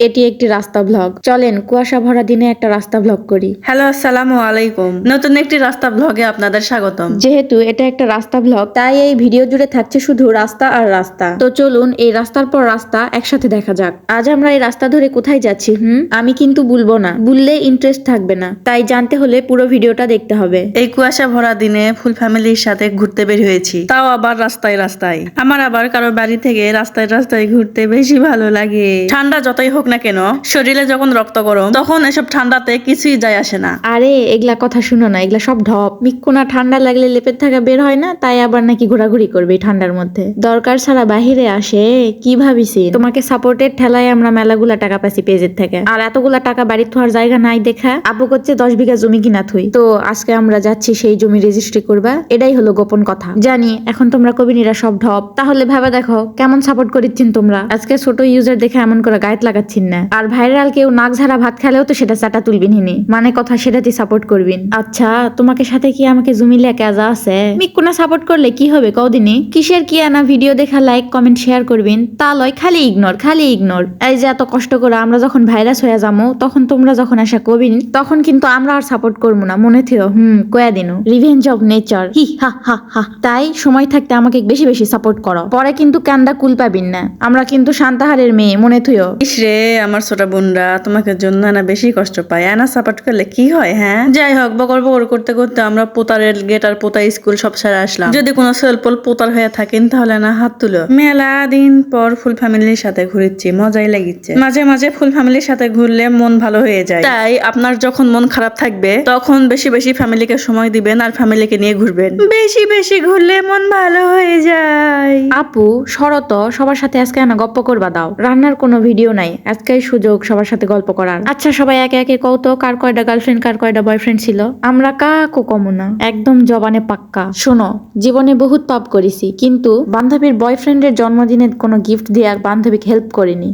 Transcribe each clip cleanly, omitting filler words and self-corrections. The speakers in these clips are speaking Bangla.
এটি একটি রাস্তা ব্লগ। চলেন কুয়াশা ভরা দিনে একটা রাস্তা ব্লগ করি। হ্যালো, আসসালামু আলাইকুম। নতুন একটি রাস্তা ব্লগে আপনাদের স্বাগতম। যেহেতু এটা একটা রাস্তা ব্লগ, তাই এই ভিডিও জুড়ে থাকছে শুধু রাস্তা আর রাস্তা। তো চলুন এই রাস্তার পর রাস্তা একসাথে দেখা যাক। আজ আমরা এই রাস্তা ধরে কোথায় যাচ্ছি? আমি কিন্তু বলবো না, বললে ইন্টারেস্ট থাকবে না, তাই জানতে হলে পুরো ভিডিওটা দেখতে হবে। এই কুয়াশা ভরা দিনে ফুল ফ্যামিলির সাথে ঘুরতে বের হয়েছি, তাও আবার রাস্তায় রাস্তায়। আমার আবার কারো বাড়ি থেকে রাস্তায় রাস্তায় ঘুরতে বেশি ভালো লাগে। ঠান্ডা যতই হোক না কেন, শরীরে যখন রক্ত গরম, তখন এসব ঠান্ডাতে কিছুই যায় আসে না। আরে এগুলা কথা শুনো না, এগুলা সব ঢপ। মিক্কুনা ঠান্ডা লাগলে লেপের থাকা বের হয় না, তাই আবার নাকি ঘোরাঘুরি করবে এই ঠান্ডার মধ্যে। দরকার ছাড়া বাহিরে আসে, কি ভাবিছি? তোমাকে সাপোর্টের ঠেলায় আমরা মেলাগুলা টাকা পাইছি পেজের থেকে, আর এতগুলা টাকা বাড়ির থোয়ার জায়গা নাই দেখা আপু করছে 10 বিঘা জমি কিনা থুই। তো আজকে আমরা যাচ্ছি সেই জমি রেজিস্ট্রি করবা, এটাই হলো গোপন কথা। জানি এখন তোমরা কবিনীরা সব ঢপ, তাহলে ভাবে দেখো কেমন সাপোর্ট করিচ্ছেন তোমরা। আজকে ছোট ইউজার দেখে এমন করে গায়েত লাগাচ্ছিন না। আর ভাইরাল কেউ নাক ঝাড়া ভাত খেলেও তো সেটা চাটা তুলবিন হিনি, মানে কথা সেটাতে সাপোর্ট করবিন। আচ্ছা তোমাকে সাথে কি আমাকে জমি লেখা যা আছে? মিক্কুনা সাপোর্ট করলে কি হবে কদিনই? কিসের কি আনা ভিডিও দেখা লাইক কমেন্ট শেয়ার করবেন, তা লয় খালি ইগনোর খালি ইগনোর। এই যে এত কষ্ট করে আমরা যখন ভাইরাস হয়ে যাবো, তখন তোমরা যখন আশা কবিন, তখন কিন্তু আমরা আর সাপোর্ট করবো না, মনে থিও। কয়া দিনু রিভেঞ্জ অফ নেচার, হি হা হা হা। তাই সময় থাকতে আমাকে বেশি বেশি সাপোর্ট করো, পরে কিন্তু কান্দা কুল পাবিন না। আমরা কিন্তু শান্তাহারের মেয়ে, মনে থিও। ইসরে আমার ছোট বোনরা তোমাকে জন্য না বেশি কষ্ট পায়, আনা সাপোর্ট করলে কি হয়? হ্যাঁ যাই হোক, বকর বকর করতে করতে আমরা পোতারের গেট আর পোতা স্কুল সব সেরে আসলাম। যদি কোনো সেলপল পোতার হয়ে থাকেন তাহলে না হাত তুলো। মেলা দিন পর ফুল ফ্যামিলির সাথে ঘুরেছি, মজাই লাগিচ্ছে। মাঝে মাঝে ফুল ফ্যামিলির সাথে ঘুরলে মন ভালো হয়ে যায়। তাই আপনার যখন মন খারাপ থাকবে তখন বেশি বেশি ফ্যামিলিকে সময় দিবেন আর ফ্যামিলিকে নিয়ে ঘুরবেন। বেশি বেশি ঘুরলে মন ভালো হয়ে যায়। আপু শরত সবার সাথে আজকে না গল্প করবা দাও, রান্নার কোনো ভিডিও নাই, আজকেই সুযোগ সবার সাথে গল্প করার। আচ্ছা সবাই একে একে কও তো কার কয়টা গার্লফ্রেন্ড কার কয়টা বয়ফ্রেন্ড ছিল? আমরা কাকু কমু না, একদম জবানে পাক্কা। শোনো, জীবনে বহুত পাপ করেছি, কিন্তু বান্ধবীর বয়ফ্রেন্ডের জন্মদিনে কোনো গিফট দিয়ে আর বান্ধবীকে হেল্প করিনি।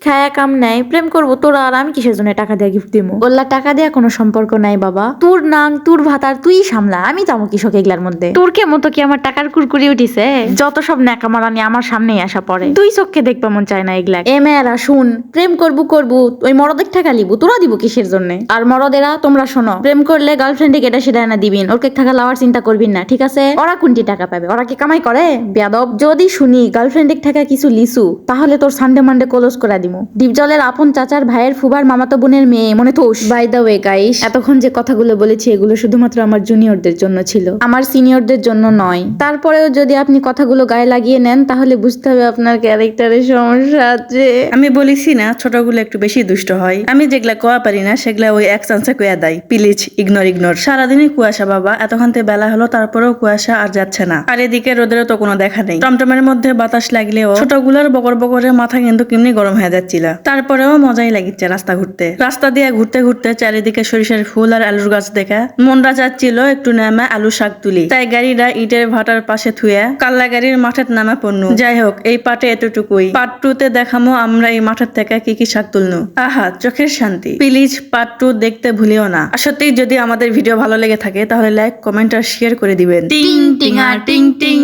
খায়া কাম নাই, প্রেম করবো তোরা আর আমি কিসের জন্য টাকা দিয়ে গিফট দিমু? ওল্লা টাকা দেয়া কোনো সম্পর্ক নাই বাবা। তোর নাং তোর ভাতার তুই সামলা, আমি যাবো কৃষক এগুলার মধ্যে। তোর কে মতো কি আমার টাকার কুরকুরি উঠিছে? যত সব ন্যাকামারানি আমার সামনেই আসা পড়ে, তুই চোখে দেখবা মন চায় না এগুলা। এ মেয়েরা শুন, প্রেম করবো ওই মরদের টাকা লিবু, তোরা দিব কিসের জন্য? আর মরদেরা তোমরা শোনো, প্রেম করলে গার্লফ্রেন্ডে এটা সেটা না দিবিন, ওর টাকা লাওয়ার চিন্তা করবিন না, ঠিক আছে? ওরা কোনটি টাকা পাবে? ওরা কি কামাই করে? বেয়াদব। যদি শুনি গার্লফ্রেন্ডের টাকা কিছু লিসু, তাহলে তোর সানডে মানডে ক্লোজ করে দিমু। ডিপজলের আপন চাচার ভাইয়ের ফুবার মামাতো বোনের মেয়ে, মনে those. By the way guys, এতক্ষণ যে কথাগুলো বলেছি এগুলো শুধুমাত্র আমার জুনিয়রদের জন্য ছিল, আমার সিনিয়রদের জন্য নয়। তারপরেও যদি আপনি কথাগুলো গায়ে লাগিয়ে নেন তাহলে বুঝতে হবে আপনার ক্যারেক্টারের সমস্যা আছে। আমি বলেছি না ছোটগুলো একটু বেশি দুষ্ট হয়, আমি যেগুলা কোয়া পারি না সেগুলা ওই এক চান্সে কোয়া দেয়। Please ignore ignore. সারাদিনই কুয়াশা বাবা, এতক্ষণ বেলা হলো তারপরেও কুয়াশা আর যাচ্ছে না। আর এদিকে রোদেরও তো কোনো দেখা নেই। টমটমের মধ্যে বাতাস লাগলেও ছোটগুলোর বকর বকরে মাথা কিন্তু কেমনি গরম হয়ে যাচ্ছিল। তারপরেও মজাই লাগিচ্ছে রাস্তা ঘুরতে। রাস্তা দিয়ে ঘুরতে ঘুরতে চারিদিকে সরিষার ফুল আর আলুর গাছ দেখা মনটা যাচ্ছিল একটু নামে আলু শাক তুলি। তাই গাড়িটা ইটের ভাটার পাশে থুয়ে কাল্লা গাড়ির মাঠের নামে পড়নু। যাই হোক, এই পাটে এতটুকুই। পার্ট 2 তে দেখামো আমরা এই মাঠের থেকে কি কি শাক তুলনু। আহা চোখের শান্তি। প্লিজ পার্ট 2 দেখতে ভুলিও না। আর সত্যি যদি আমাদের ভিডিও ভালো লেগে থাকে তাহলে লাইক কমেন্ট আর শেয়ার করে দিবেন। টিং টিং আর টিং টিং।